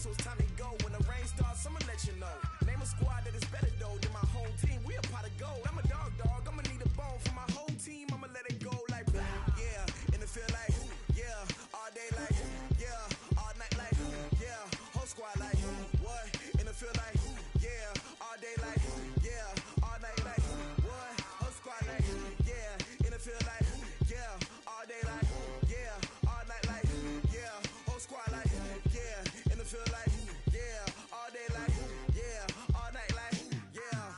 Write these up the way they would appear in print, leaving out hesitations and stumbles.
so it's time to go. When the rain starts, I'ma let you know. Name a squad that is better though than my home team. We a pot of gold. I'm a dog. I'ma need a bone for my whole team. I'ma let it go like blah. Yeah, and it feel like yeah, all day like yeah, all night like yeah, whole squad like what? And it feel like yeah, all day like yeah, all night like what? Whole squad like yeah, and it feel like yeah, all day like yeah, all night like yeah, whole squad like yeah, and it feel like yeah, all day like yeah, all night like yeah.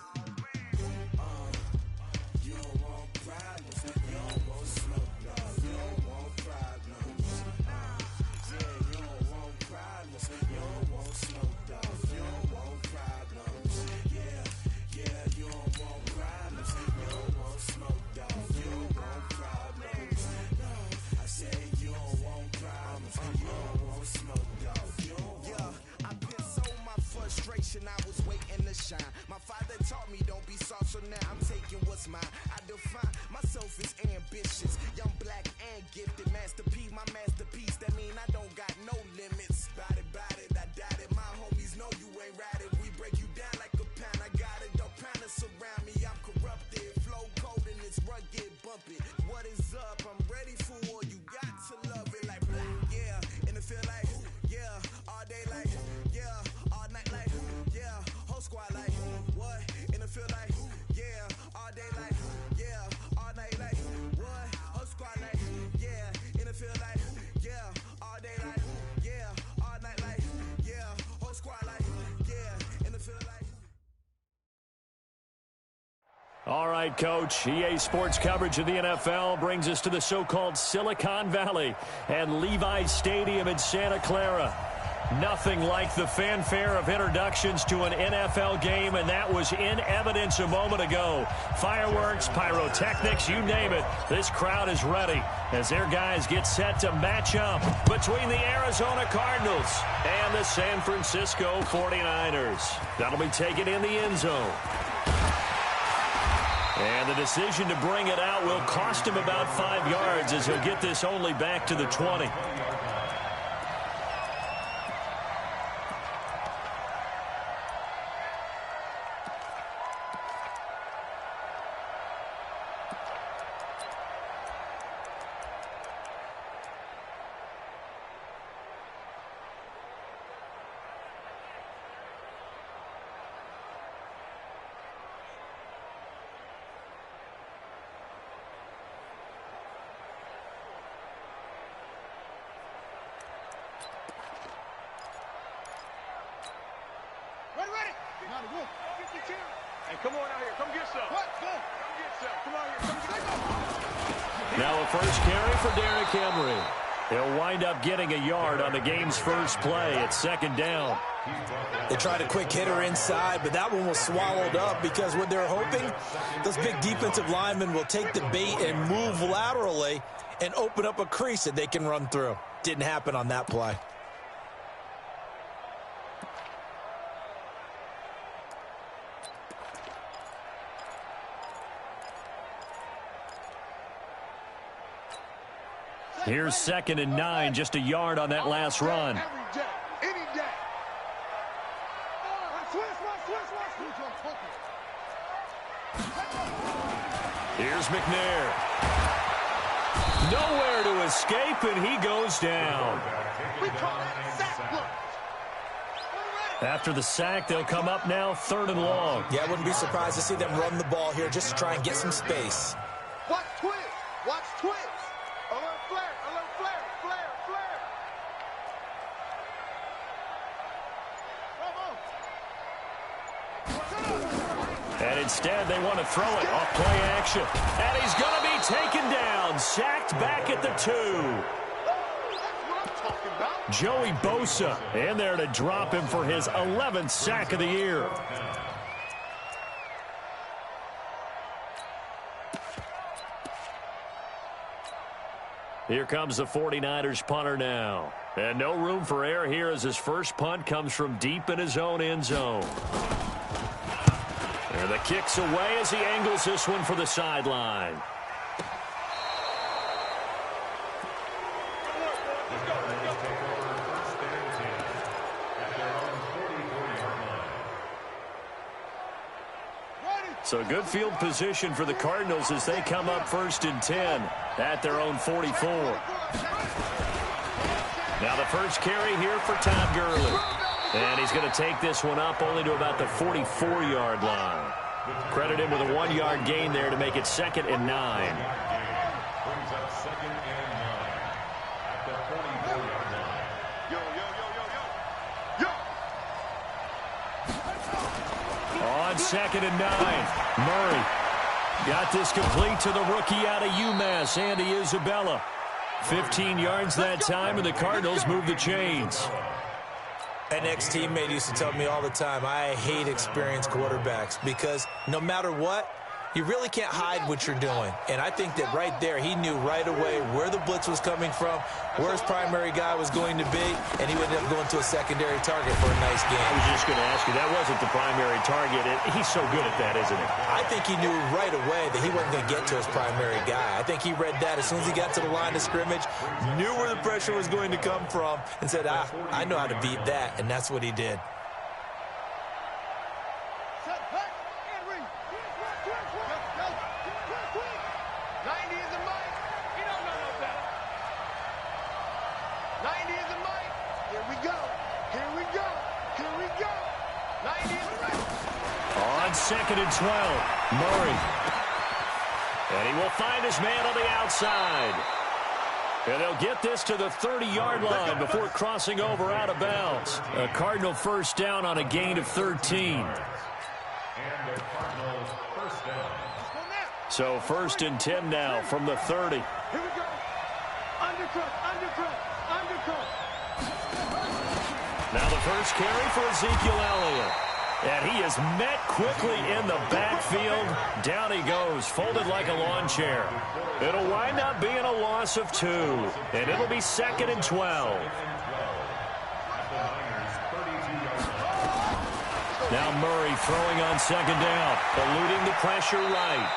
You don't want problems, you don't want smoke, dog. You don't want problems. Yeah, you don't want problems, you don't want smoke, dog. You don't want problems. Yeah, you don't want problems, you don't want smoke, dog. You don't want problems. No, I said you don't want problems, you don't want smoke, dog. You don't want. Yeah, I been so my frustration, I was waiting to shine. My father taught me don't be soft, so now I'm taking what's mine. I define myself as ambitious, young, black, and gifted. Master P, my masterpiece. That mean I don't got no limits. Bout it, I doubt it. My homies know you ain't ratted. We break you down like a pound. I got it, dog pounders surround me. I'm corrupted, flow cold and it's rugged, bumpy. What is up? I'm ready for war. You got to love it like blah. Yeah, and it feel like yeah, all day like yeah, all night like yeah, whole squad like what? And it feel like yeah, all day like yeah, all night like what? Whole squad like yeah, and it feel like yeah, all day like yeah, all night like yeah, whole squad like yeah, and it feel like. All right, Coach. EA Sports coverage of the NFL brings us to the so-called Silicon Valley and Levi's Stadium in Santa Clara. Nothing like the fanfare of introductions to an NFL game, and that was in evidence a moment ago. Fireworks, pyrotechnics, you name it. This crowd is ready as their guys get set to match up between the Arizona Cardinals and the San Francisco 49ers. That'll be taken in the end zone. And the decision to bring it out will cost him about 5 yards as he'll get this only back to the 20. Hey, come on out here. Come get some. What? Go. Come get some. Come on here. Come get some. Now a first carry for Derrick Henry. He'll wind up getting a yard on the game's first play. It's second down. They tried a quick hitter inside, but that one was swallowed up because what they're hoping, those big defensive linemen will take the bait and move laterally and open up a crease that they can run through. Didn't happen on that play. Here's 2nd and 9, just a yard on that last run. Here's McNair. Nowhere to escape, and he goes down. After the sack, they'll come up now 3rd and long. Yeah, I wouldn't be surprised to see them run the ball here just to try and get some space. Watch twist. Watch twist. Alert flare. Alert flare. Flare. Flare. And instead, they want to throw it off play action. And he's going to be taken down. Sacked back at the 2. Joey Bosa in there to drop him for his 11th sack of the year. Here comes the 49ers punter now. And no room for error here as his first punt comes from deep in his own end zone. And the kick's away as he angles this one for the sideline. So good field position for the Cardinals as they come up 1st and 10 at their own 44. Now the first carry here for Todd Gurley. And he's going to take this one up only to about the 44-yard line. Credit him with a 1-yard gain there to make it 2nd and 9. On 2nd and 9, Murray got this complete to the rookie out of UMass, Andy Isabella. 15 yards that time, and the Cardinals move the chains. An ex-teammate used to tell me all the time, I hate experienced quarterbacks because no matter what, you really can't hide what you're doing. And I think that right there, he knew right away where the blitz was coming from, where his primary guy was going to be, and he ended up going to a secondary target for a nice game. I was just going to ask you, that wasn't the primary target. He's so good at that, isn't he? I think he knew right away that he wasn't going to get to his primary guy. I think he read that as soon as he got to the line of scrimmage, knew where the pressure was going to come from, and said, I know how to beat that, and that's what he did. On 2nd and 12, Murray. And he will find his man on the outside. And they'll get this to the 30-yard line before crossing over out of bounds. A Cardinal first down on a gain of 13. So 1st and 10 now from the 30. Here we go. Undercut. Now the first carry for Ezekiel Elliott. And he is met quickly in the backfield. Down he goes, folded like a lawn chair. It'll wind up being a loss of 2. And it'll be 2nd and 12. Now Murray throwing on 2nd down, eluding the pressure right.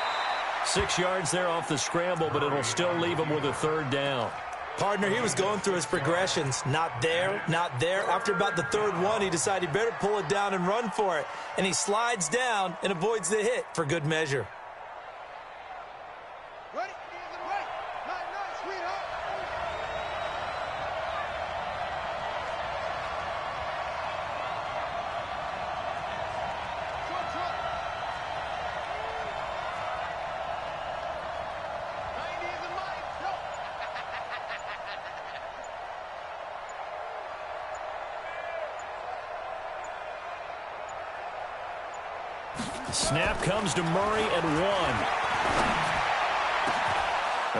6 yards there off the scramble, but it'll still leave him with a 3rd down. Partner, he was going through his progressions. Not there, not there. After about the 3rd one, he decided he better pull it down and run for it. And he slides down and avoids the hit for good measure. Ready? Nice, sweetheart. Snap comes to Murray at 1.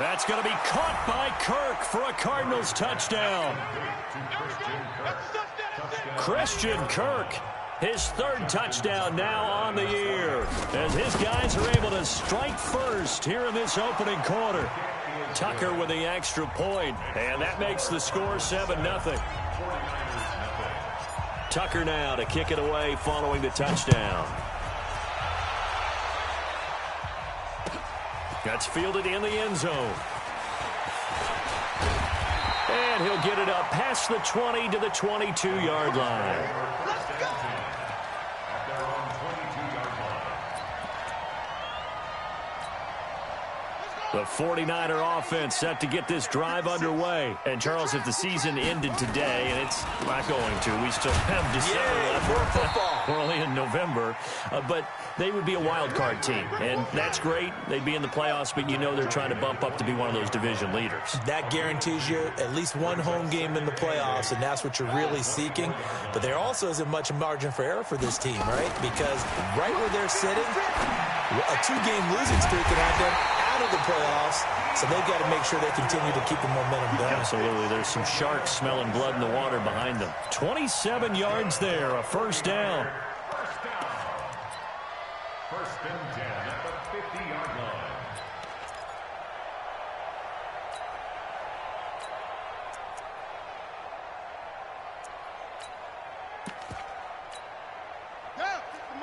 That's going to be caught by Kirk for a Cardinals touchdown. Christian Kirk, his 3rd touchdown now on the year, as his guys are able to strike first here in this opening quarter. Tucker with the extra point, and that makes the score 7-0. Tucker now to kick it away following the touchdown. That's fielded in the end zone. And he'll get it up past the 20 to the 22-yard line. The 49er offense set to get this drive underway. And, Charles, if the season ended today, and it's not going to, we still have December left. More football. We're only in November. But they would be a wild card team. And that's great. They'd be in the playoffs, but you know they're trying to bump up to be one of those division leaders. That guarantees you at least one home game in the playoffs, and that's what you're really seeking. But there also isn't much margin for error for this team, right? Because right where they're sitting, a 2-game losing streak can have them out of the playoffs, so they've got to make sure they continue to keep the momentum going. Absolutely. There's some sharks smelling blood in the water behind them. 27 yards there, a 1st down. First and 10 at the 50-yard line.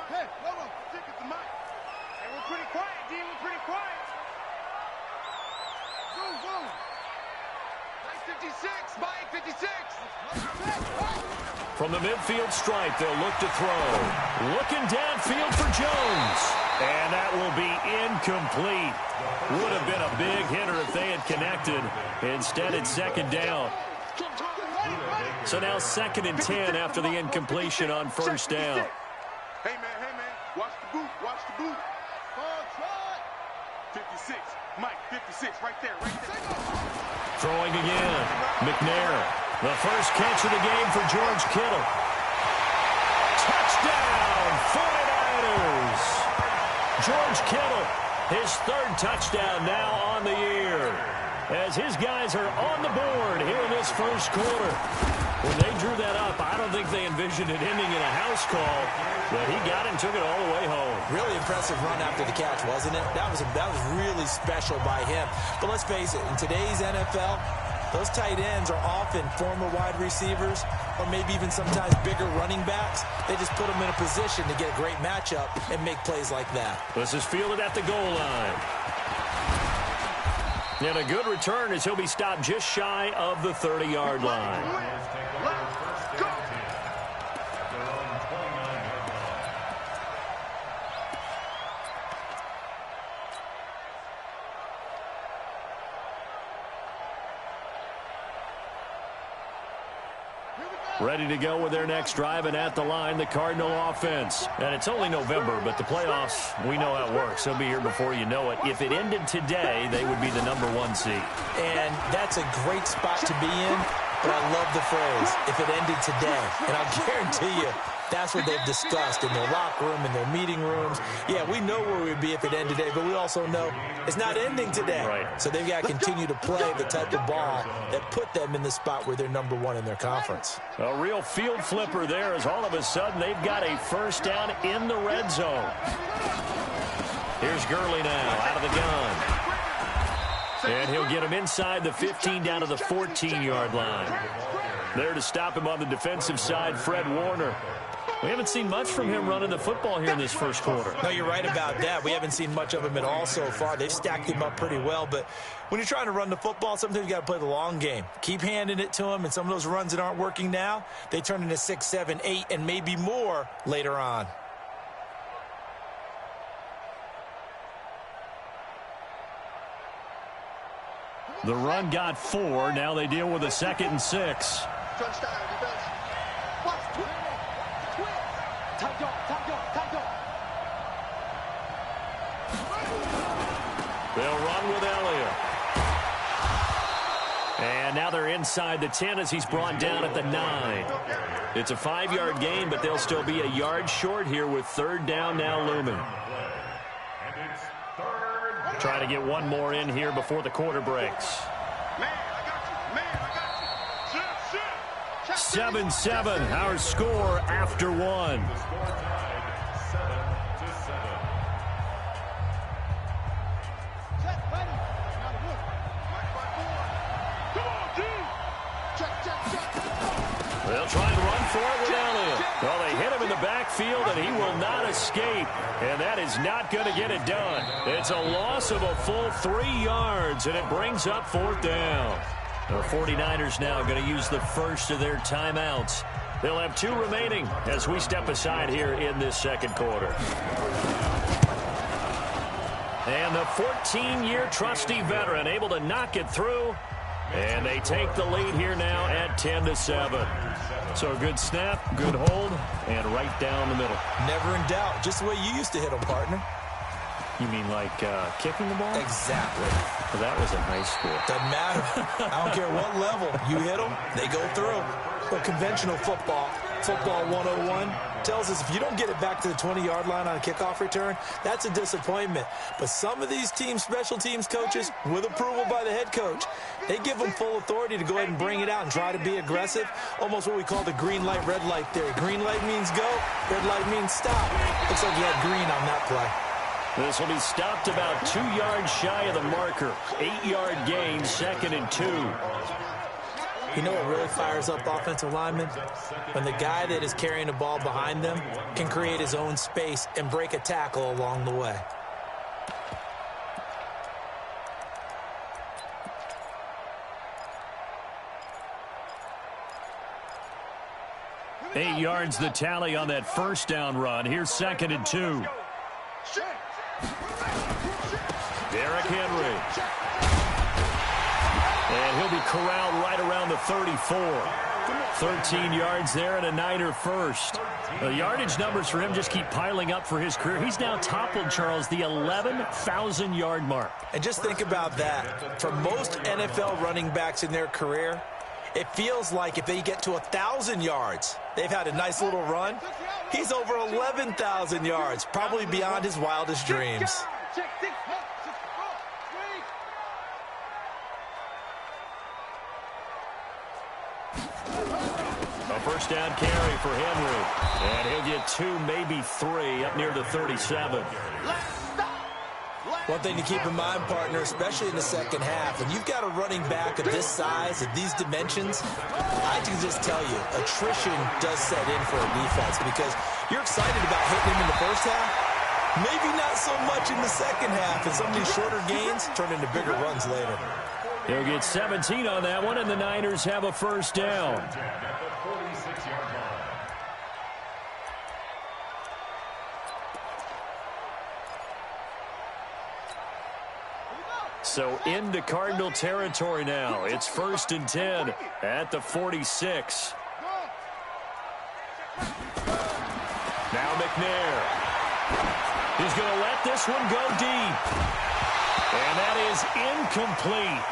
Hey, hold on. Stick at the mic. Hey, we're pretty quiet, D. We're pretty quiet. Boom. Nice 56. Mike, 56. From the midfield stripe, they'll look to throw. Looking downfield for Jones. And that will be incomplete. Would have been a big hitter if they had connected. Instead, it's second down. So now 2nd and 10 after the incompletion on first down. Hey, man, watch the boot, watch the boot. 56, Mike, 56, right there. Throwing again, McNair. The first catch of the game for George Kittle. Touchdown, 49ers. George Kittle, his 3rd touchdown now on the year. As his guys are on the board here in this first quarter. When they drew that up, I don't think they envisioned it ending in a house call, but he got it and took it all the way home. Really impressive run after the catch, wasn't it? That was really special by him. But let's face it, in today's NFL, those tight ends are often former wide receivers or maybe even sometimes bigger running backs. They just put them in a position to get a great matchup and make plays like that. This is fielded at the goal line. And a good return as he'll be stopped just shy of the 30-yard line. Ready to go with their next drive, and at the line, the Cardinal offense. And it's only November, but the playoffs, we know how it works. They'll be here before you know it. If it ended today, they would be the #1 seed. And that's a great spot to be in, but I love the phrase, if it ended today. And I'll guarantee you, that's what they've discussed in their locker room, in their meeting rooms. Yeah, we know where we'd be if it ended today, but we also know it's not ending today. Right. So they've got to continue to play the type of ball that put them in the spot where they're #1 in their conference. A real field flipper there as all of a sudden they've got a first down in the red zone. Here's Gurley now out of the gun. And he'll get him inside the 15 down to the 14-yard line. There to stop him on the defensive side, Fred Warner. We haven't seen much from him running the football here in this first quarter. No, you're right about that. We haven't seen much of him at all so far. They've stacked him up pretty well, but when you're trying to run the football, sometimes you got to play the long game. Keep handing it to him, and some of those runs that aren't working now, they turn into 6, 7, 8, and maybe more later on. The run got 4. Now they deal with a 2nd and 6. They'll run with Elliott. And now they're inside the 10 as he's brought down at the 9. It's a 5-yard gain, but they'll still be a yard short here with 3rd down now looming. Trying to get one more in here before the quarter breaks. 7-7, our score after 1. They'll try and run for it with Elliott. Well, they hit him in the backfield, and he will not escape. And that is not going to get it done. It's a loss of a full 3 yards, and it brings up 4th down. The 49ers now going to use the first of their timeouts. They'll have 2 remaining as we step aside here in this second quarter. And the 14-year trusty veteran able to knock it through. And they take the lead here now at 10-7. So a good snap, good hold, and right down the middle. Never in doubt. Just the way you used to hit them, partner. You mean like kicking the ball? Exactly. Well, that was in high school. Doesn't matter. I don't care what level. You hit them, they go through. But conventional football 101, tells us if you don't get it back to the 20-yard line on a kickoff return, that's a disappointment. But some of these teams, special teams coaches, with approval by the head coach, they give them full authority to go ahead and bring it out and try to be aggressive. Almost what we call the green light, red light theory. Green light means go, red light means stop. Looks like you had green on that play. This will be stopped about 2 yards shy of the marker. 8-yard gain, 2nd and 2. You know what really fires up offensive linemen? When the guy that is carrying the ball behind them can create his own space and break a tackle along the way. $8 yards the tally on that first down run. Here's 2nd and 2. Derrick Henry. And he'll be corralled right around the 34. 13 yards there and a Niner first. The yardage numbers for him just keep piling up for his career. He's now toppled, Charles, the 11,000-yard mark. And just think about that. For most NFL running backs in their career, it feels like if they get to 1,000 yards, they've had a nice little run. He's over 11,000 yards, probably beyond his wildest dreams. A first down carry for Henry. And he'll get 2, maybe 3 up near the 37. One thing to keep in mind, partner, especially in the second half, when you've got a running back of this size, of these dimensions, I can just tell you, attrition does set in for a defense because you're excited about hitting him in the first half, maybe not so much in the second half, and some of these shorter gains turn into bigger runs later. He'll get 17 on that one, and the Niners have a first down. So into Cardinal territory now. It's 1st and 10 at the 46. Now McNair. He's going to let this one go deep. And that is incomplete.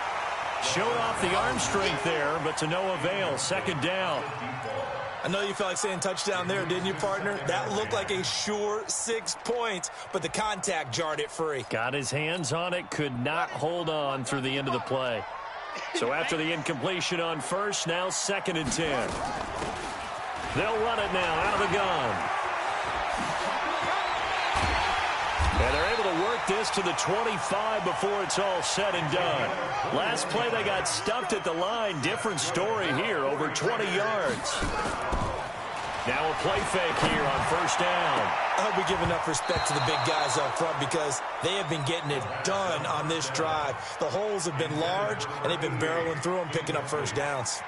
Showed off the arm strength there, but to no avail. Second down. I know you felt like saying touchdown there, didn't you, partner? That looked like a sure 6 points, but the contact jarred it free. Got his hands on it, could not hold on through the end of the play. So after the incompletion on first, now 2nd and 10. They'll run it now out of the gun. And they're able to work this to the 25 before it's all said and done. Last play, they got stuffed at the line. Different story here, over 20 yards. Now a play fake here on first down. I hope we give enough respect to the big guys up front because they have been getting it done on this drive. The holes have been large, and they've been barreling through them, picking up first downs.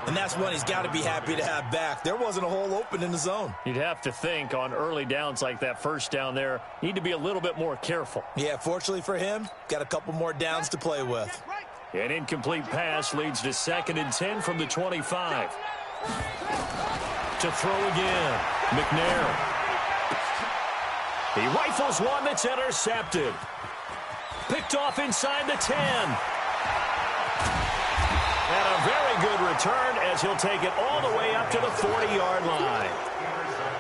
And that's one he's got to be happy to have back. There wasn't a hole open in the zone. You'd have to think on early downs like that first down there, need to be a little bit more careful. Yeah, fortunately for him, got a couple more downs to play with. An incomplete pass leads to 2nd and 10 from the 25. To throw again, McNair. He rifles one that's intercepted. Picked off inside the 10. And a very good return as he'll take it all the way up to the 40-yard line.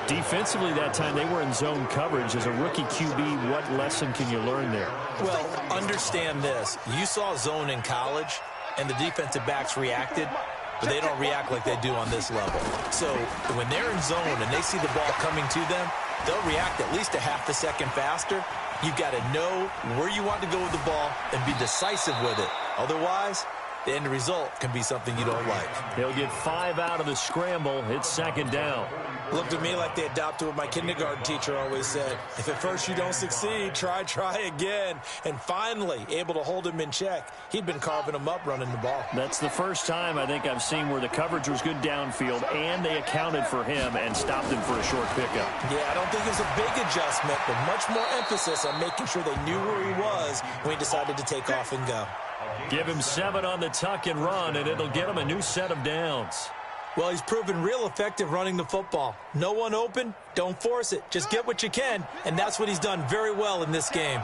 Defensively that time, they were in zone coverage. As a rookie QB, what lesson can you learn there? Well, understand this. You saw zone in college, and the defensive backs reacted, but they don't react like they do on this level. So when they're in zone and they see the ball coming to them, they'll react at least a half a second faster. You've got to know where you want to go with the ball and be decisive with it. Otherwise, the end result can be something you don't like. He'll get 5 out of the scramble. It's 2nd down. Looked at me like they adopted what my kindergarten teacher always said. If at first you don't succeed, try again. And finally, able to hold him in check. He'd been carving him up running the ball. That's the first time I think I've seen where the coverage was good downfield and they accounted for him and stopped him for a short pickup. Yeah, I don't think it was a big adjustment, but much more emphasis on making sure they knew where he was when he decided to take off and go. Give him 7 on the tuck and run, and it'll get him a new set of downs. Well, he's proven real effective running the football. No one open, don't force it. Just get what you can, and that's what he's done very well in this game.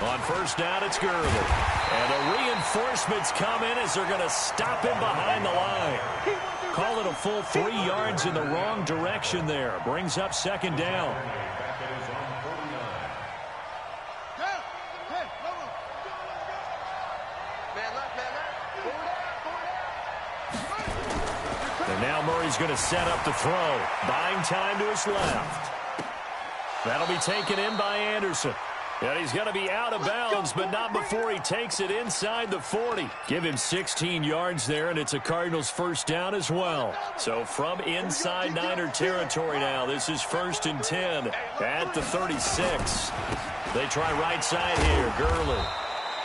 On first down, it's Gurley. And the reinforcements come in as they're going to stop him behind the line. Call it a full 3 yards in the wrong direction there. Brings up 2nd down. And now Murray's going to set up the throw. Buying time to his left. That'll be taken in by Anderson. And he's going to be out of bounds, but not before he takes it inside the 40. Give him 16 yards there, and it's a Cardinals first down as well. So from inside Niner territory now, this is 1st and 10 at the 36. They try right side here, Gurley.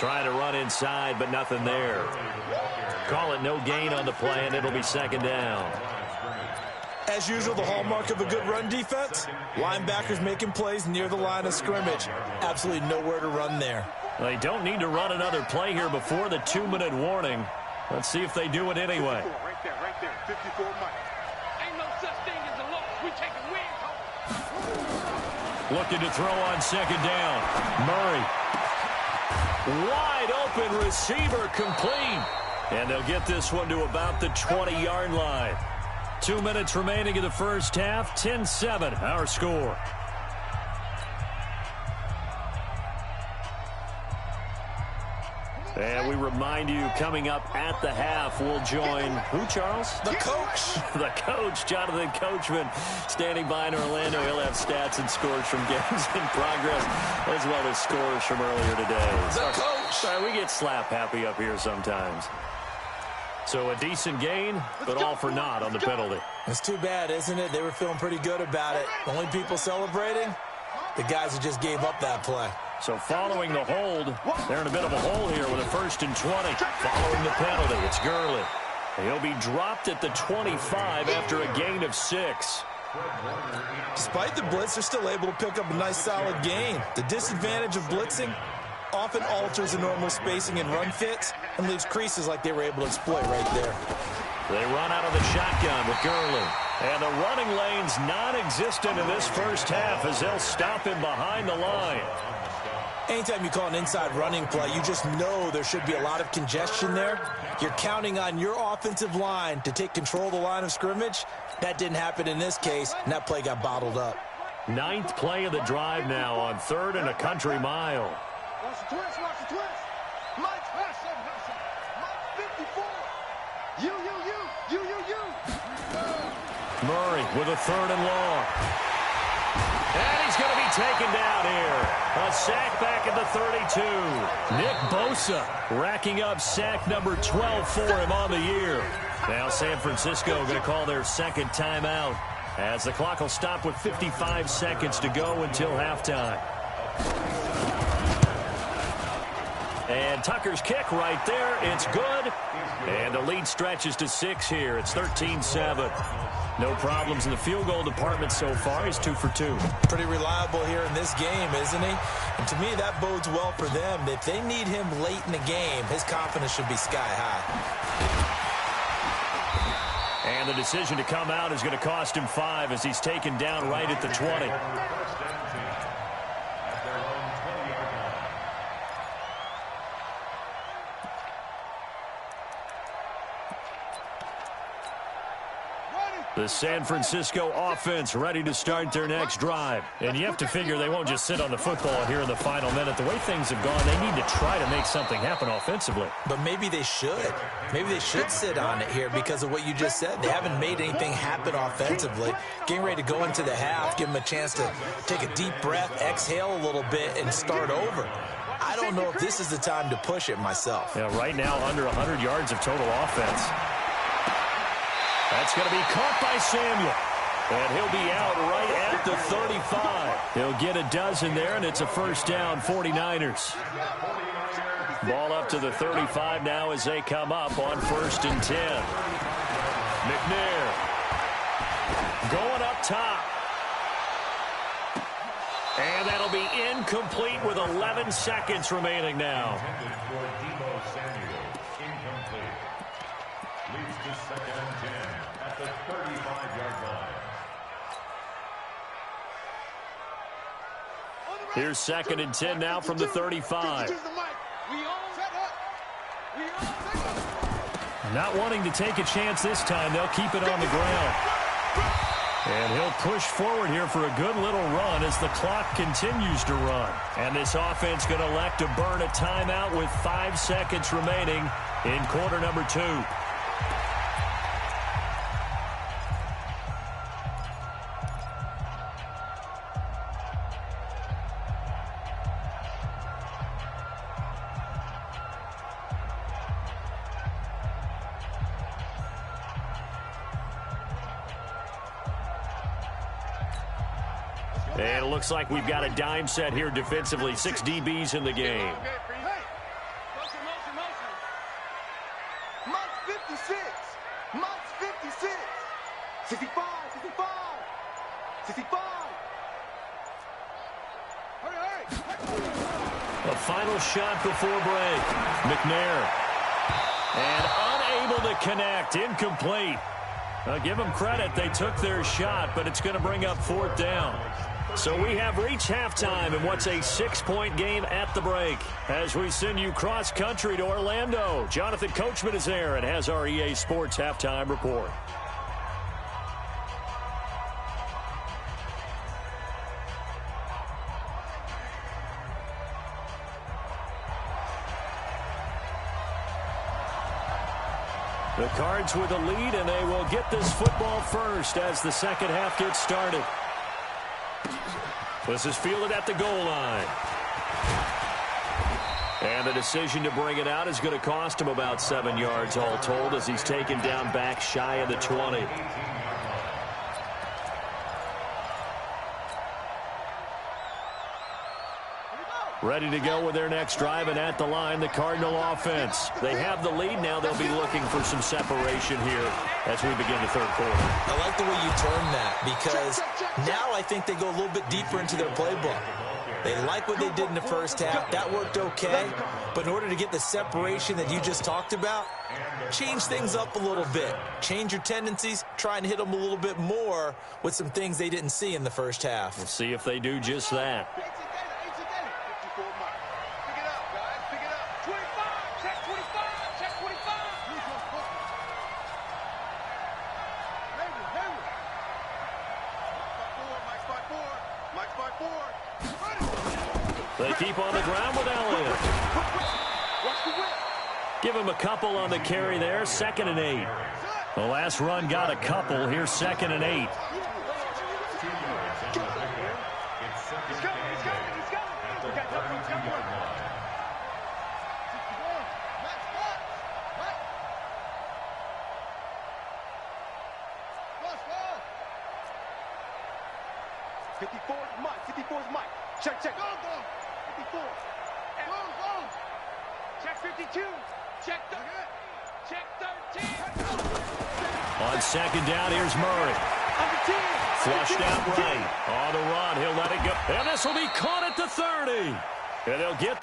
Trying to run inside, but nothing there. Call it no gain on the play, and it'll be second down. As usual, the hallmark of a good run defense, linebackers making plays near the line of scrimmage. Absolutely nowhere to run there. They don't need to run another play here before the 2-minute warning. Let's see if they do it anyway. Right there, 54 miles. Ain't no such thing as a loss. We taking wins home. Looking to throw on second down. Murray. Wide open receiver complete. And they'll get this one to about the 20-yard line. 2 minutes remaining in the first half. 10-7, our score. And we remind you, coming up at the half, we'll join who, Charles? The coach. The coach, Jonathan Coachman, standing by in Orlando. He'll have stats and scores from games in progress, as well as scores from earlier today. The coach. Sorry, we get slap happy up here sometimes. So a decent gain, but all for naught on the penalty. It's too bad, isn't it? They were feeling pretty good about it. The only people celebrating, the guys who just gave up that play. So following the hold, they're in a bit of a hole here with a 1st and 20. Following the penalty, it's Gurley. He'll be dropped at the 25 after a gain of 6. Despite the blitz, they're still able to pick up a nice solid gain. The disadvantage of blitzing often alters the normal spacing and run fits and leaves creases like they were able to exploit right there. They run out of the shotgun with Gurley. And the running lane's non-existent in this first half as they'll stop him behind the line. Anytime you call an inside running play, you just know there should be a lot of congestion there. You're counting on your offensive line to take control of the line of scrimmage. That didn't happen in this case, and that play got bottled up. 9th play of the drive now on 3rd and a country mile. Watch the twist, watch the twist. Mike, Hassan. Mike 54. You. Murray with a 3rd and long. And he's going to be taken down here. A sack back at the 32. Nick Bosa racking up sack number 12 for him on the year. Now San Francisco going to call their second timeout as the clock will stop with 55 seconds to go until halftime. And Tucker's kick right there. It's good. And the lead stretches to 6 here. It's 13-7. No problems in the field goal department so far. He's 2 for 2. Pretty reliable here in this game, isn't he? And to me, that bodes well for them. If they need him late in the game, his confidence should be sky high. And the decision to come out is going to cost him 5 as he's taken down right at the 20. The San Francisco offense ready to start their next drive. And you have to figure they won't just sit on the football here in the final minute. The way things have gone, they need to try to make something happen offensively. But maybe they should. Maybe they should sit on it here because of what you just said. They haven't made anything happen offensively. Getting ready to go into the half, give them a chance to take a deep breath, exhale a little bit, and start over. I don't know if this is the time to push it myself. Yeah, right now under 100 yards of total offense. That's going to be caught by Samuel. And he'll be out right at the 35. He'll get a dozen there, and it's a first down, 49ers. Ball up to the 35 now as they come up on 1st and 10. McNair going up top. And that'll be incomplete with 11 seconds remaining now. Leads to 2nd and 10 at the 35-yard line. Here's 2nd and 10 now from the 35. Not wanting to take a chance this time, they'll keep it on the ground. And he'll push forward here for a good little run as the clock continues to run. And this offense going to elect to burn a timeout with 5 seconds remaining in quarter number 2. And it looks like we've got a dime set here defensively. 6 DBs in the game. 65. A final shot before break. McNair. And unable to connect. Incomplete. Give them credit. They took their shot, but it's going to bring up 4th down. So we have reached halftime in what's a 6-point game at the break. As we send you cross-country to Orlando, Jonathan Coachman is there and has our EA Sports halftime report. The Cards with a lead, and they will get this football first as the second half gets started. This is fielded at the goal line. And the decision to bring it out is going to cost him about 7 yards all told as he's taken down back shy of the 20. Ready to go with their next drive, and at the line, the Cardinal offense. They have the lead now. They'll be looking for some separation here as we begin the third quarter. I like the way you term that, because now I think they go a little bit deeper into their playbook. They like what they did in the first half. That worked okay. But in order to get the separation that you just talked about, change things up a little bit. Change your tendencies. Try and hit them a little bit more with some things they didn't see in the first half. We'll see if they do just that. They keep on the ground with Elliott. Give him a couple on the carry there. 2nd and 8. The last run got a couple. Here's 2nd and 8. Check. Go. 54. Go. Check 52. Check 13. On 2nd down, here's Murray. Flushed out right. On the run, he'll let it go. And this will be caught at the 30. And they'll get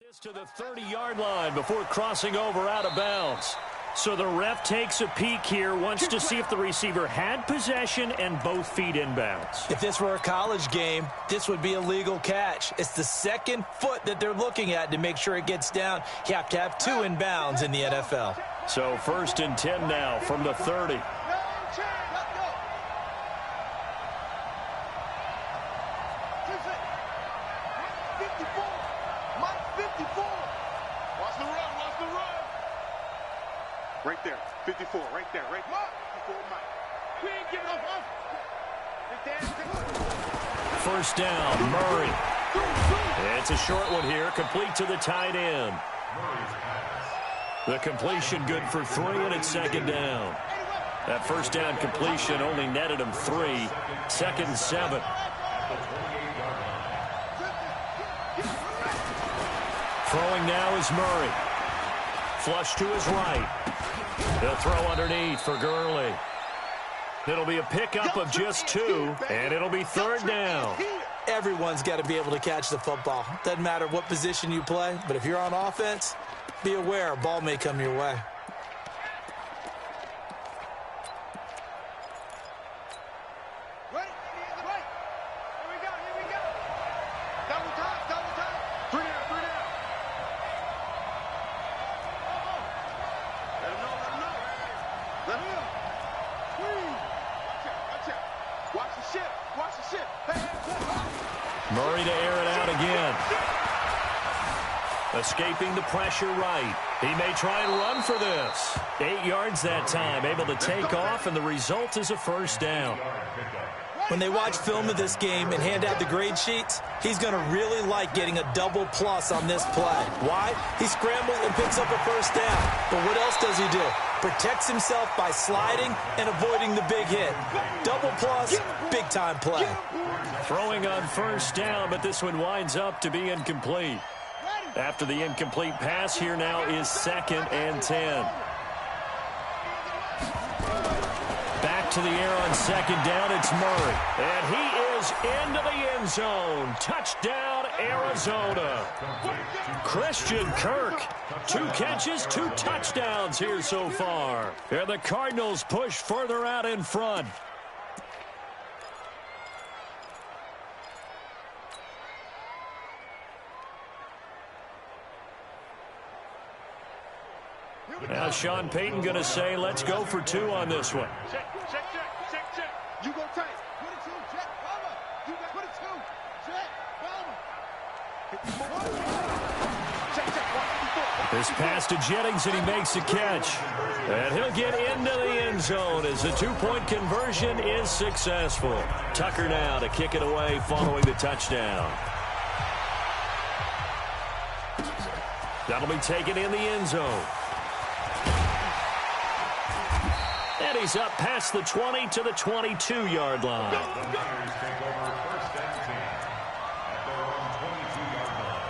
this to the 30-yard line before crossing over out of bounds. So the ref takes a peek here, wants to see if the receiver had possession and both feet inbounds. If this were a college game, this would be a legal catch. It's the second foot that they're looking at to make sure it gets down. You have to have 2 inbounds in the NFL. So 1st and 10 now from the 30. Right there, 54, right there, right there. 54, Mike. We ain't giving up. 1st down, Murray. It's a short one here, complete to the tight end. The completion good for 3, and it's 2nd down. That 1st down completion only netted him 3. 2nd and 7. Throwing now is Murray. Flush to his right. He'll throw underneath for Gurley. It'll be a pickup of just 2, and it'll be 3rd down. Everyone's got to be able to catch the football. Doesn't matter what position you play, but if you're on offense, be aware a ball may come your way. Murray to air it out again. Escaping the pressure right. He may try and run for this. 8 yards that time, able to take off, and the result is a 1st down. When they watch film of this game and hand out the grade sheets, he's going to really like getting a double plus on this play. Why? He scrambles and picks up a 1st down. But what else does he do? Protects himself by sliding and avoiding the big hit. Double plus, big-time play. Throwing on 1st down, but this one winds up to be incomplete. After the incomplete pass, here now is 2nd and 10. back to the air on second down. It's Murray. And he is into the end zone. Touchdown, Arizona. Christian Kirk. 2 catches, 2 touchdowns here so far. And the Cardinals push further out in front. Now Sean Payton going to say, let's go for 2 on this one. Check. You go tight. 22, check, Palmer. You got 22, check, Palmer. Check. This pass to Jennings, and he makes the catch. And he'll get into the end zone as the 2-point conversion is successful. Tucker now to kick it away following the touchdown. That'll be taken in the end zone. And he's up past the 20 to the 22-yard line. The Niners take over 1st and 10 at their own 22-yard line.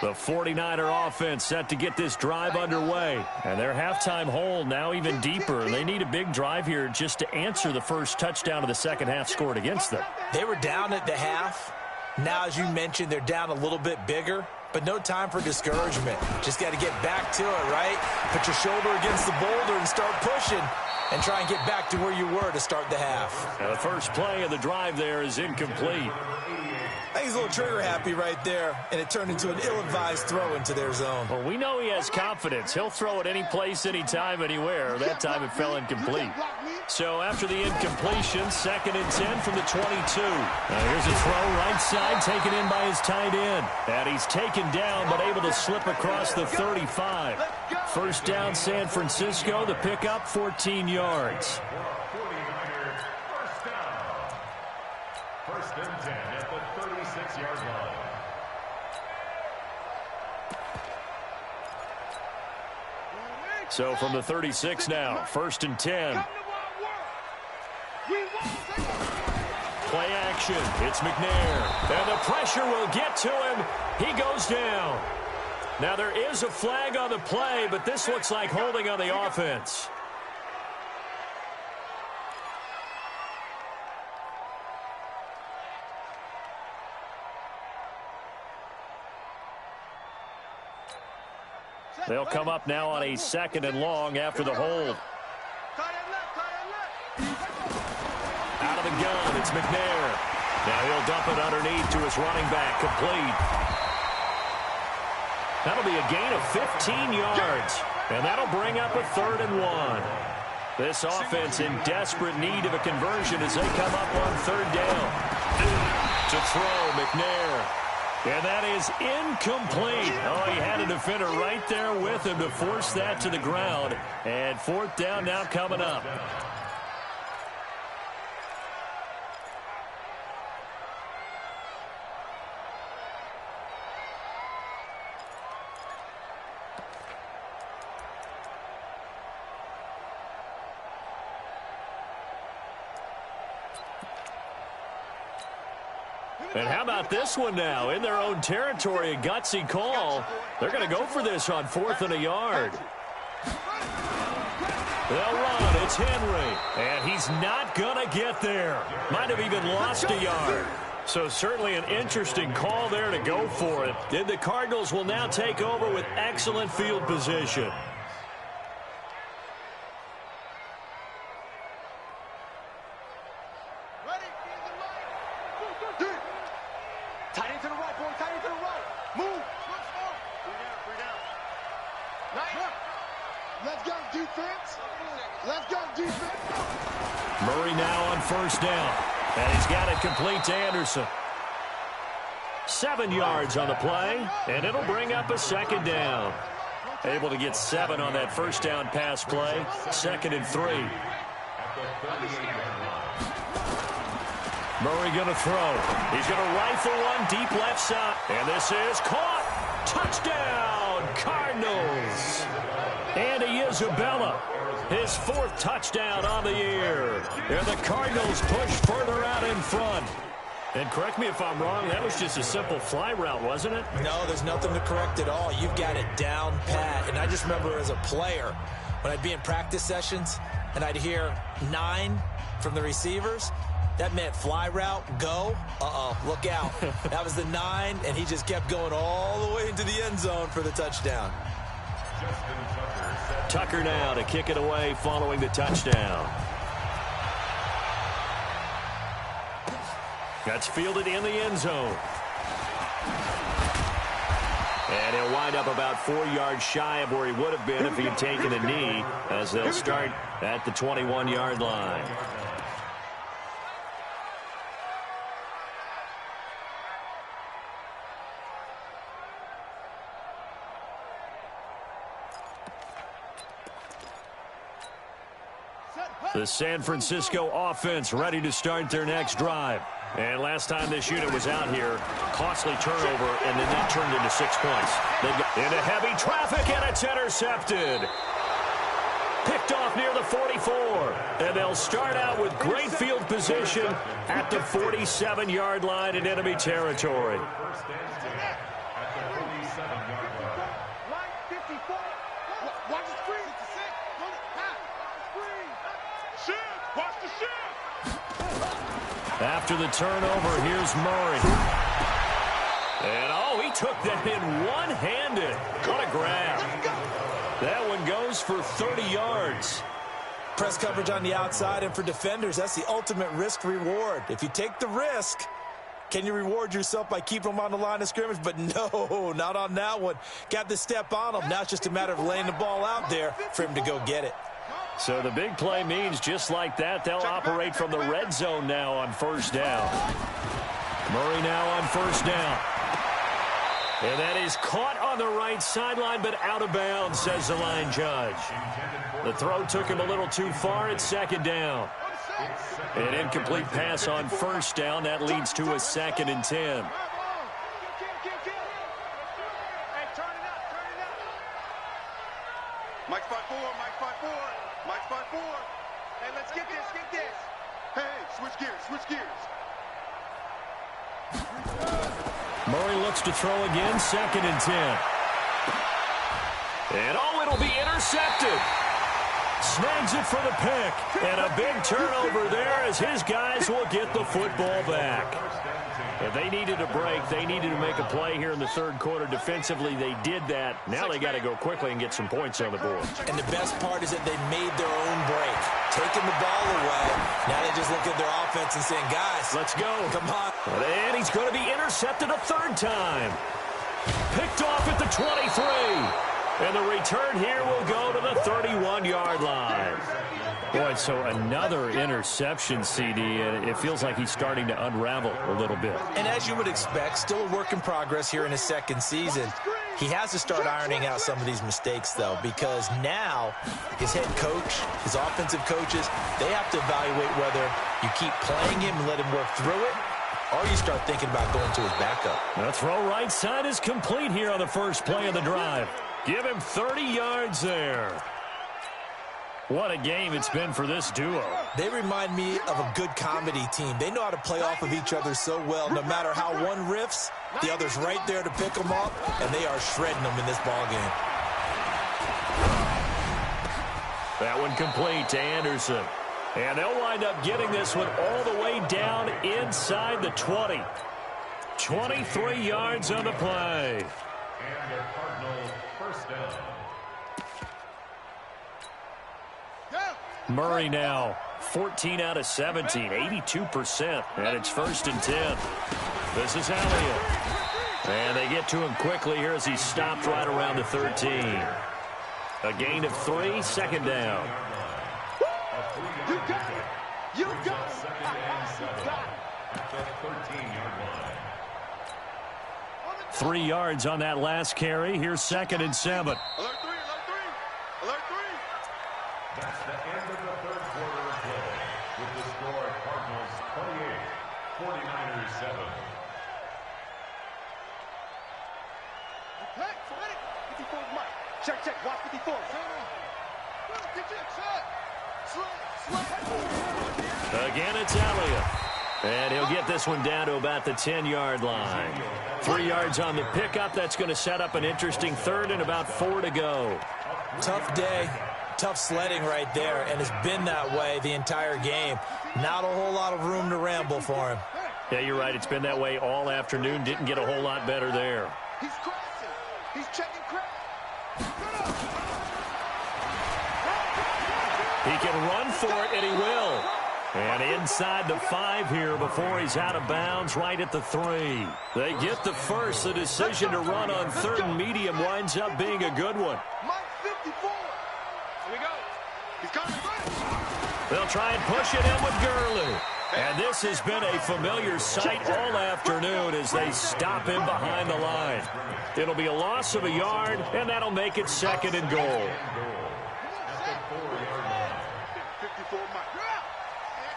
The 49er offense set to get this drive underway. And their halftime hole now even deeper. They need a big drive here just to answer the first touchdown of the second half scored against them. They were down at the half. Now, as you mentioned, they're down a little bit bigger, but no time for discouragement. Just got to get back to it, right? Put your shoulder against the boulder and start pushing and try and get back to where you were to start the half. Now the first play of the drive there is incomplete. I think he's a little trigger happy right there, and it turned into an ill-advised throw into their zone. Well, we know he has confidence. He'll throw it any place, anytime, anywhere. That time it fell incomplete. So after the incompletion, 2nd and 10 from the 22. Now here's a throw right side, taken in by his tight end. And he's taken down, but able to slip across the 35. First down, San Francisco. The pickup, 14 yards. 49ers, first down. 1st and 10 at the 36-yard line. So from the 36 now, 1st and 10. Play action. It's McNair. And the pressure will get to him. He goes down. Now there is a flag on the play, but this looks like holding on the offense. They'll come up now on a 2nd and long after the hold. Out of the gun, it's McNair. Now he'll dump it underneath to his running back, complete. That'll be a gain of 15 yards, and that'll bring up a 3rd and 1. This offense in desperate need of a conversion as they come up on 3rd down. To throw, McNair. And that is incomplete. Oh, he had a defender right there with him to force that to the ground. And 4th down now coming up. And how about this one now? In their own territory, a gutsy call. They're going to go for this on 4th and a yard. They'll run. It's Henry. And he's not going to get there. Might have even lost a yard. So certainly an interesting call there to go for it. And the Cardinals will now take over with excellent field position. Tight end to the right, boy. Tight end to the right. Move. Three down. Let's go, defense. Let's go, defense. Murray now on 1st down. And he's got it complete to Anderson. 7 yards on the play, and it'll bring up a 2nd down. Able to get 7 on that 1st down pass play. 2nd and 3. Murray going to throw. He's going to rifle one deep left side. And this is caught. Touchdown, Cardinals. Andy Isabella His 4th touchdown on the year. And the Cardinals push further out in front. And correct me if I'm wrong, that was just a simple fly route, wasn't it? No, there's nothing to correct at all. You've got it down pat. And I just remember as a player, when I'd be in practice sessions and I'd hear 9 from the receivers, that meant fly route, go. Look out. That was the 9, and he just kept going all the way into the end zone for the touchdown. Tucker now to kick it away following the touchdown. That's fielded in the end zone. And he'll wind up about 4 yards shy of where he would have been if he had taken a knee, as they'll start at the 21-yard line. The San Francisco offense ready to start their next drive. And last time this unit was out here, costly turnover, and then that turned into 6 points. They got into heavy traffic, and it's intercepted. Picked off near the 44. And they'll start out with great field position at the 47-yard line in enemy territory. After the turnover, here's Murray. And, he took that in one-handed. What a grab. That one goes for 30 yards. Press coverage on the outside, and for defenders, that's the ultimate risk-reward. If you take the risk, can you reward yourself by keeping them on the line of scrimmage? But no, not on that one. Got the step on him. Now it's just a matter of laying the ball out there for him to go get it. So the big play means just like that, they'll operate from the red zone now on first down. Murray now on first down. And that is caught on the right sideline, but out of bounds, says the line judge. The throw took him a little too far. It's second down. An incomplete pass on first down. That leads to a 2nd and 10. Mike 5-4, Mike 5-4, Mike 5-4. Hey, let's get this, Hey, switch gears. Murray looks to throw again, 2nd and 10. And it'll be intercepted. Snags it for the pick. And a big turnover there as his guys will get the football back. If they needed a break, they needed to make a play here in the third quarter. Defensively, they did that. Now they got to go quickly and get some points on the board. And the best part is that they made their own break. Taking the ball away. Now they just look at their offense and saying, guys, let's go. Come on. And he's going to be intercepted a 3rd time. Picked off at the 23. And the return here will go to the 31-yard line. Boy, so another interception, CD, and it feels like he's starting to unravel a little bit. And as you would expect, still a work in progress here in his 2nd season. He has to start ironing out some of these mistakes, though, because now his head coach, his offensive coaches, they have to evaluate whether you keep playing him and let him work through it, or you start thinking about going to his backup. The throw right side is complete here on the first play of the drive. Give him 30 yards there. What a game it's been for this duo. They remind me of a good comedy team. They know how to play off of each other so well. No matter how one riffs, the other's right there to pick them up, and they are shredding them in this ball game. That one complete to Anderson. And they'll wind up getting this one all the way down inside the 20. 23 yards on the play. And the Cardinals first down. Murray now 14 out of 17, 82%, and it's 1st and 10. This is Elliott. And they get to him quickly here as he stopped right around the 13. A gain of 3, 2nd down. You got it. You got it. 2nd and 7 at the 13-yard line. 3 yards on that last carry. Here's 2nd and 7. Alert 3, alert 3, alert 3. That's the end of the third quarter of play, with the score Cardinals 28, 49ers 7. Okay, 54's Mike. Check, watch 54. Again, it's Elliott. And he'll get this one down to about the 10-yard line. 3 yards on the pickup. That's going to set up an interesting third and about 4 to go. Tough day, tough sledding right there, and it's been that way the entire game. Not a whole lot of room to ramble for him. Yeah, you're right. It's been that way all afternoon. Didn't get a whole lot better there. He's crashing. He's checking crash. He can run for it, and he will. And inside the 5 here before he's out of bounds, right at the 3. They get the first. The decision to run on 3rd and medium winds up being a good one. Mike 54. Here we go. He's coming. They'll try and push it in with Gurley. And this has been a familiar sight all afternoon as they stop him behind the line. It'll be a loss of a yard, and that'll make it 2nd and goal. 54 Mike.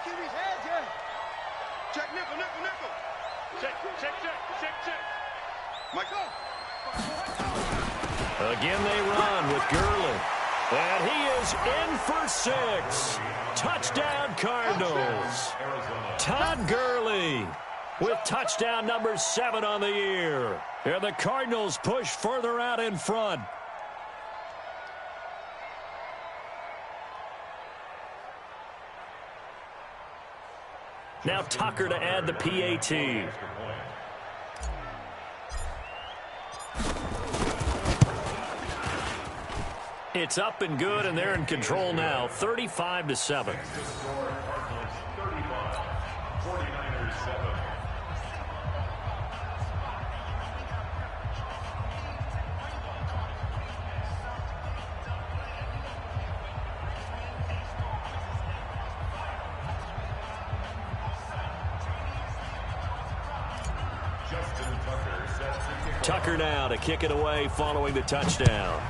Keep his head, yeah. Check nickel. Check. Mike, go. Again they run with Gurley. And he is in for 6. Touchdown Cardinals. Todd Gurley with touchdown number 7 on the year. And the Cardinals push further out in front. Now Tucker to add the PAT. It's up and good, and they're in control now, 35-7. Tucker now to kick it away following the touchdown.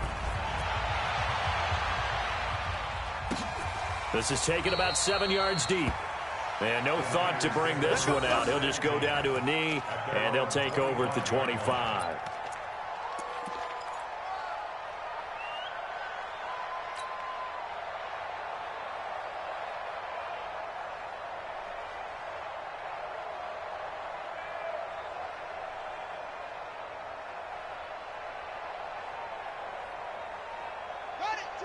This is taken about 7 yards deep. And no thought to bring this one out. He'll just go down to a knee, and they'll take over at the 25.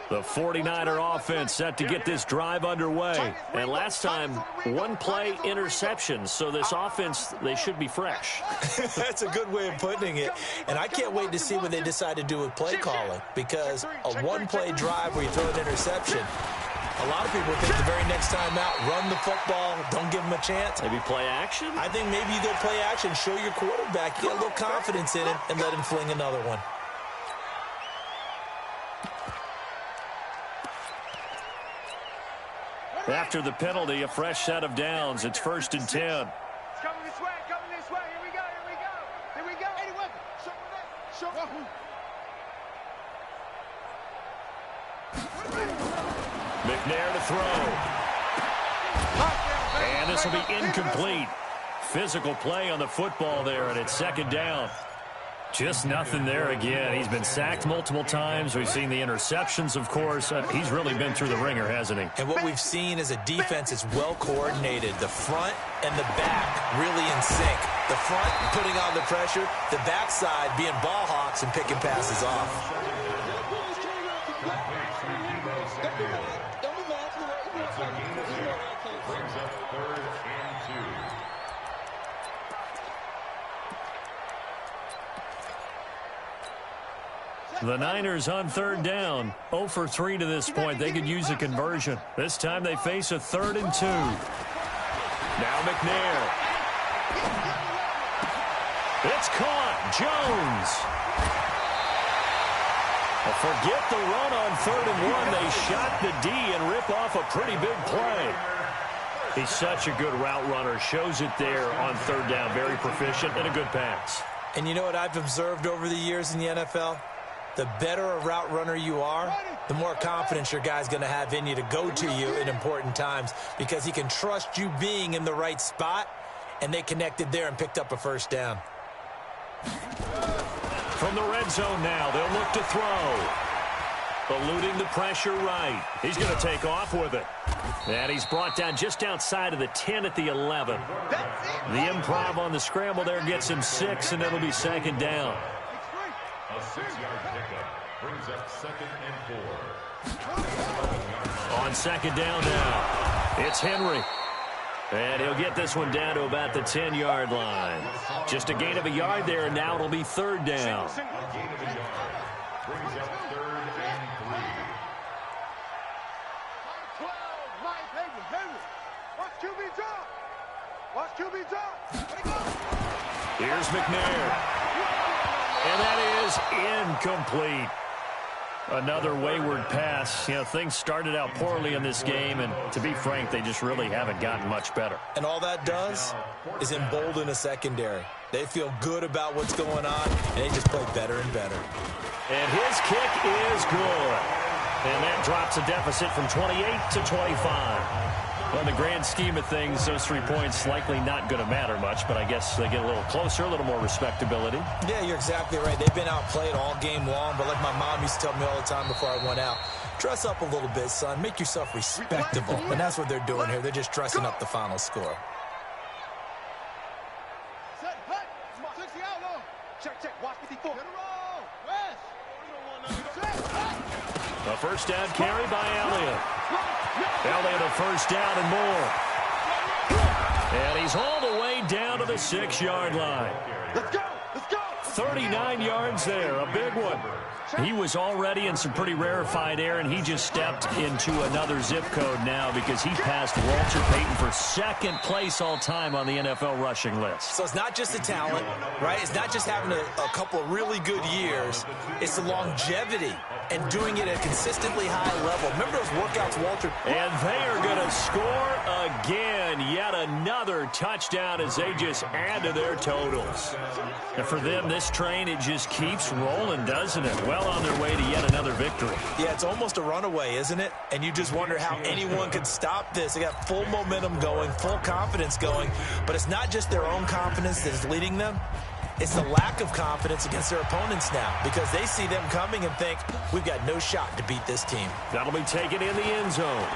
The 49er offense set to get this drive underway. And last time, 1 play interception. So this offense, they should be fresh. That's a good way of putting it. And I can't wait to see what they decide to do with play calling. Because a 1-play drive where you throw an interception, a lot of people think the very next time out, run the football, don't give them a chance. Maybe play action? I think maybe you go play action, show your quarterback, you get a little confidence in him, and let him fling another one. After the penalty, a fresh set of downs. It's 1st and 10. It's coming this way, Here we go. Eddie Weapon. Show him McNair to throw. And this will be incomplete. Physical play on the football there, and it's 2nd down. Just nothing there again. He's been sacked multiple times. We've seen the interceptions, of course. He's really been through the ringer, hasn't he? And what we've seen is a defense that's well coordinated. The front and the back really in sync. The front putting on the pressure. The backside being ball hawks and picking passes off. The Niners on 3rd down. 0 for 3 to this point. They could use a conversion. This time they face a 3rd and 2. Now McNair. It's caught. Jones. Forget the run on 3rd and 1. They shot the D and rip off a pretty big play. He's such a good route runner. Shows it there on 3rd down. Very proficient and a good pass. And you know what I've observed over the years in the NFL? The better a route runner you are, the more confidence your guy's going to have in you to go to you in important times because he can trust you being in the right spot, and they connected there and picked up a 1st down. From the red zone now, they'll look to throw. eluding the pressure right. He's going to take off with it. And he's brought down just outside of the 10 at the 11. The improv on the scramble there gets him 6, and it'll be second down. A 6-yard pickup brings up 2nd and 4. On second down now, it's Henry. And he'll get this one down to about the 10-yard line. Just a gain of a yard there, and now it'll be 3rd down. A gain of a yard brings up 3rd and 3. 12, Mike, Henry. Watch QB drop. Watch QB drop. Here's McNair. And that is incomplete. Another wayward pass. You know, things started out poorly in this game, and to be frank, they just really haven't gotten much better. And all that does is embolden a secondary. They feel good about what's going on, and they just play better and better. And his kick is good. And that drops a deficit from 28 to 25. Well, in the grand scheme of things, those 3 points likely not going to matter much, but I guess they get a little closer, a little more respectability. Yeah, you're exactly right. They've been outplayed all game long, but like my mom used to tell me all the time before I went out, dress up a little bit, son. Make yourself respectable. And that's what they're doing here. They're just dressing up the final score. Set, hut. 60 out low. Check. Watch 54. Get a roll. West. A first down carry by Elliott. Elliott a first down and more. And he's all the way down to the 6-yard line. Let's go. 39 yards there, a big one. He was already in some pretty rarefied air, and he just stepped into another zip code now because he passed Walter Payton for 2nd place all time on the NFL rushing list. So it's not just the talent, right? It's not just having a couple of really good years. It's the longevity and doing it at a consistently high level. Remember those workouts, Walter? And they are going to score again. Yet another touchdown as they just add to their totals. And for them, this train, it just keeps rolling, doesn't it? Well on their way to yet another victory. Yeah, it's almost a runaway, isn't it? And you just wonder how anyone could stop this. They got full momentum going, full confidence going. But it's not just their own confidence that is leading them. It's the lack of confidence against their opponents now because they see them coming and think, we've got no shot to beat this team. That'll be taken in the end zone.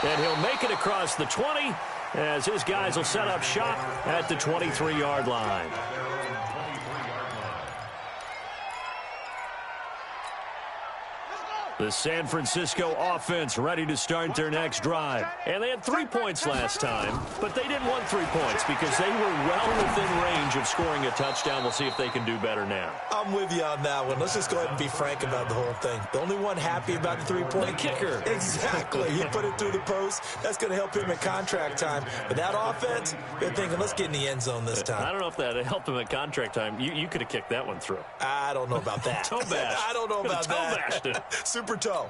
And he'll make it across the 20 as his guys will set up shop at the 23-yard line. The San Francisco offense ready to start their next drive. And they had 3 points last time, but they didn't want 3 points because they were well within range of scoring a touchdown. We'll see if they can do better now. I'm with you on that one. Let's just go ahead and be frank about the whole thing. The only one happy about the 3-point The kicker. Exactly. He put it through the post. That's going to help him in contract time. But that offense, they're thinking, let's get in the end zone this time. I don't know if that helped him at contract time. You could have kicked that one through. I don't know about that. Toe bash. I don't know about toe that. bashed it. Super toe.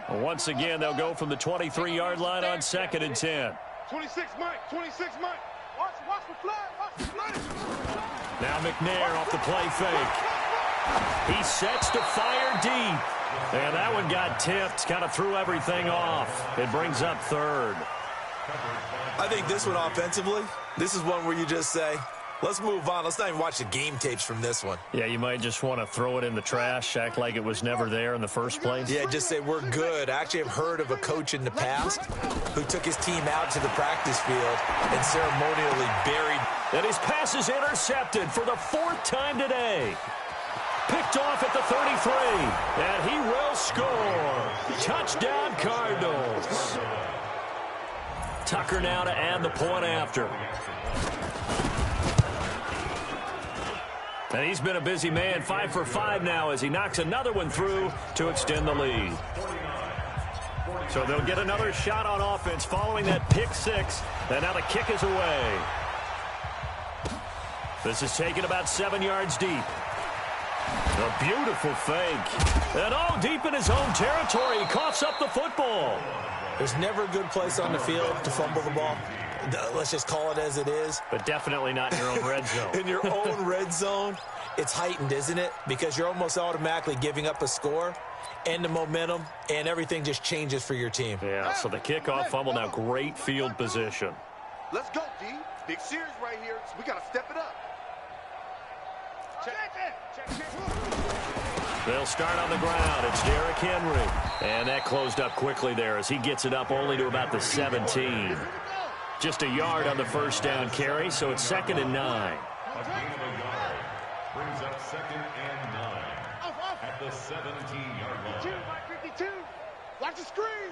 Once again, they'll go from the 23-yard line on 2nd and 10. 26 Mike. 26 Mike. Watch the flag. Watch the flag. Now McNair off the play fake. He sets to fire deep. And that one got tipped. Kind of threw everything off. It brings up 3rd. I think this one offensively, this is one where you just say, let's move on. Let's not even watch the game tapes from this one. Yeah, you might just want to throw it in the trash, act like it was never there in the first place. Yeah, just say we're good. I actually have heard of a coach in the past who took his team out to the practice field and ceremonially buried. And his pass is intercepted for the 4th time today. Picked off at the 33. And he will score. Touchdown Cardinals. Tucker now to add the point after. And he's been a busy man, 5 for 5 now as he knocks another one through to extend the lead. So they'll get another shot on offense following that pick 6. And now the kick is away. This is taken about 7 yards deep. A beautiful fake. And deep in his own territory, he coughs up the football. There's never a good place on the field to fumble the ball. Let's just call it as it is. But definitely not in your own red zone. In your own red zone, it's heightened, isn't it? Because you're almost automatically giving up a score and the momentum, and everything just changes for your team. Yeah, so the kickoff fumble, now great field position. Let's go, D. Big series right here. So we got to step it up. They'll start on the ground. It's Derrick Henry. And that closed up quickly there as he gets it up only to about the 17. Just a yard on the first down carry, so it's 2nd and 9. A gain of a yard brings up 2nd and 9 at the 17-yard line. 52. Watch the screen.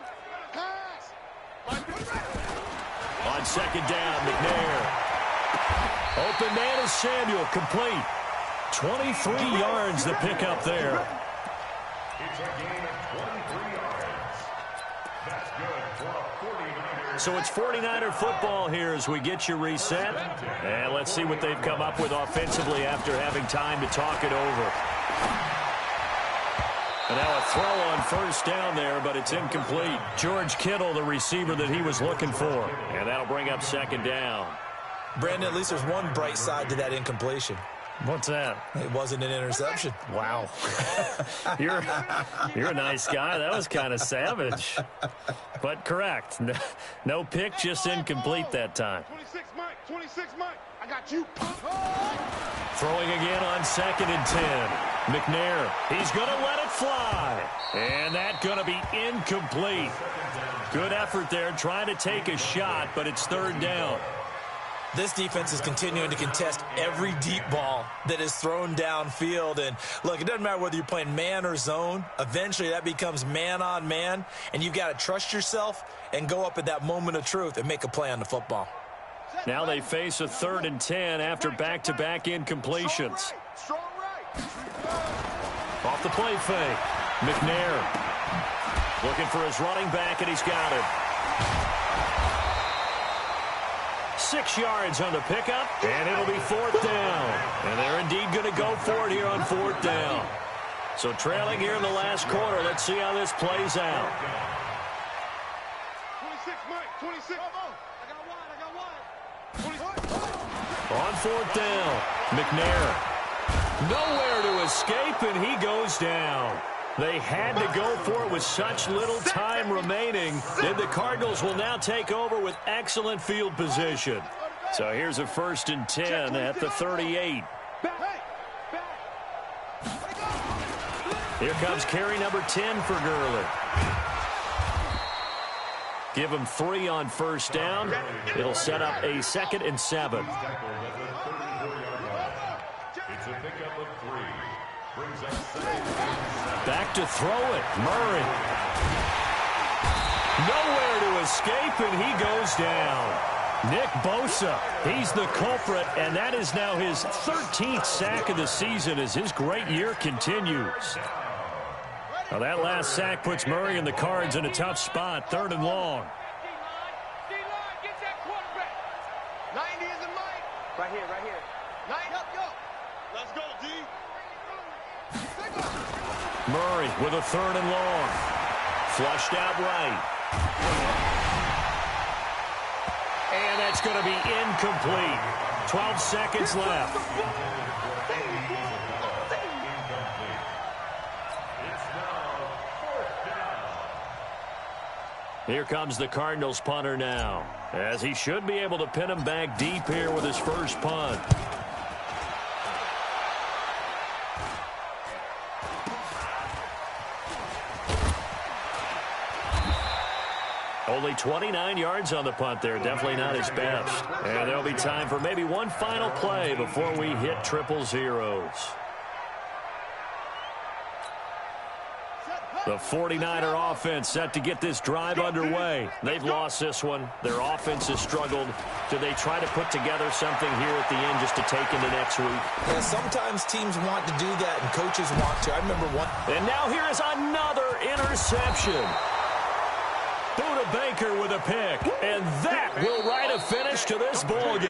Pass. On 2nd down, McNair. Open man is Samuel, complete. 23 yards the pickup there. It's a gain of 23 yards. That's good for a 49er. So it's 49er football here as we get you reset. And let's see what they've come up with offensively after having time to talk it over. And now a throw on first down there, but it's incomplete. George Kittle, the receiver that he was looking for. And that'll bring up 2nd down. Brandon, at least there's one bright side to that incompletion. What's that? It wasn't an interception. Wow. You're a nice guy. That was kind of savage. But correct. No pick, just incomplete that time. 26 Mike. I got you. Throwing again on 2nd and 10. McNair, he's going to let it fly. And that's going to be incomplete. Good effort there, trying to take a shot, but it's 3rd down. This defense is continuing to contest every deep ball that is thrown downfield. And, look, it doesn't matter whether you're playing man or zone. Eventually, that becomes man on man. And you've got to trust yourself and go up at that moment of truth and make a play on the football. Now they face a 3rd and 10 after back-to-back incompletions. Off the play fake. McNair looking for his running back, and he's got it. 6 yards on the pickup, and it'll be 4th down. And they're indeed going to go for it here on 4th down. So trailing here in the last quarter. Let's see how this plays out. 26 Mike. 26. I got one. On 4th down, McNair. Nowhere to escape, and he goes down. They had to go for it with such little time remaining. And the Cardinals will now take over with excellent field position. So here's a 1st and 10 at the 38. Here comes carry number 10 for Gurley. Give him 3 on 1st down. It'll set up a 2nd and 7. It's a pickup of 3. Brings up 2nd. Back to throw it. Murray. Nowhere to escape, and he goes down. Nick Bosa, he's the culprit, and that is now his 13th sack of the season as his great year continues. Now that last sack puts Murray and the Cards in a tough spot, 3rd and long. D-line, get that quarterback. 90 is the Mike. Right here. 90 up, go. Let's go, D. Murray with a 3rd and long. Flushed out right. And that's going to be incomplete. 12 seconds left. Here comes the Cardinals punter now, as he should be able to pin him back deep here with his first punt. Only 29 yards on the punt there. Definitely not his best. And there'll be time for maybe one final play before we hit triple zeros. The 49er offense set to get this drive underway. They've lost this one. Their offense has struggled. Do they try to put together something here at the end just to take into next week? Yeah, sometimes teams want to do that and coaches want to. I remember one. And now here is another interception. Buda Baker with a pick, and that will write a finish to this ball game.